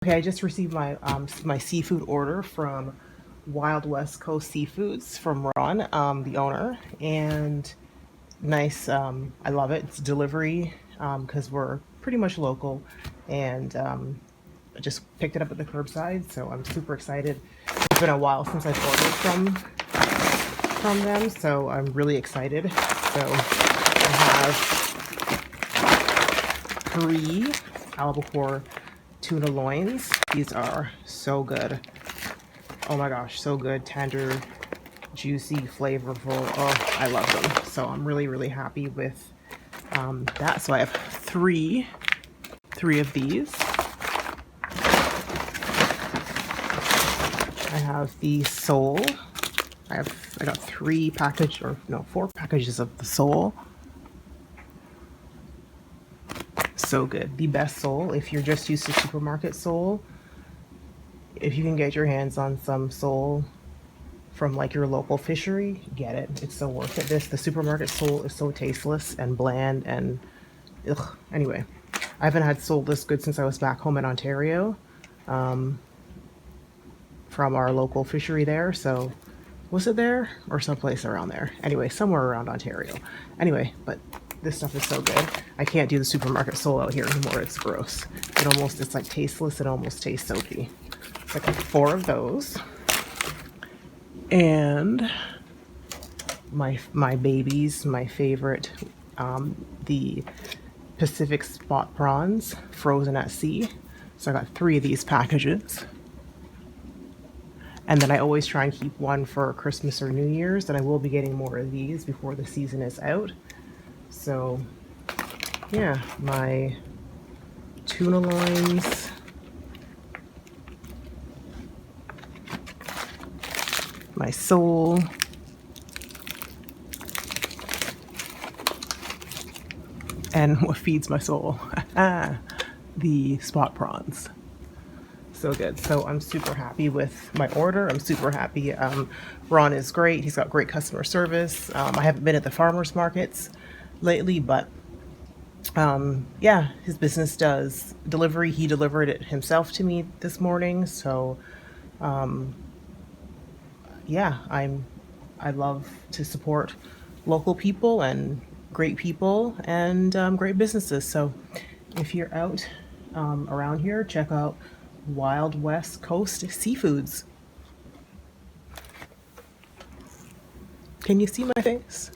Okay, I just received my my seafood order from Wild West Coast Seafoods from Ron, the owner, and nice. I love it. It's delivery because we're pretty much local, and I just picked it up at the curbside, so I'm super excited. It's been a while since I've ordered from them, so I'm really excited. So I have three albacore tuna loins. These are so good. Oh my gosh, so good. Tender, juicy, flavorful. Oh, I love them. So I'm really, really happy with that. So I have three of these. I have the sole. I got four packages of the sole. So good. The best sole. If you're just used to supermarket sole, if you can get your hands on some sole from like your local fishery, get it. It's so worth it. The supermarket sole is so tasteless and bland and ugh. Anyway, I haven't had sole this good since I was back home in Ontario, from our local fishery there. So was it there or someplace around there? Anyway, somewhere around Ontario. Anyway, but this stuff is so good. I can't do the supermarket sole out here anymore. It's gross. It's like tasteless. It almost tastes soapy. So I got four of those. And my babies, my favorite, the Pacific spot prawns, frozen at sea. So I got three of these packages. And then I always try and keep one for Christmas or New Year's, and I will be getting more of these before the season is out. So yeah, my tuna loins, my sole, and what feeds my soul, the spot prawns. So good. So I'm super happy with my order. I'm super happy. Ron is great. He's got great customer service. I haven't been at the farmers markets lately, but yeah, his business does delivery. He delivered it himself to me this morning. So yeah, I love to support local people and great people and great businesses. So if you're out around here, check out Wild West Coast Seafoods. Can you see my face?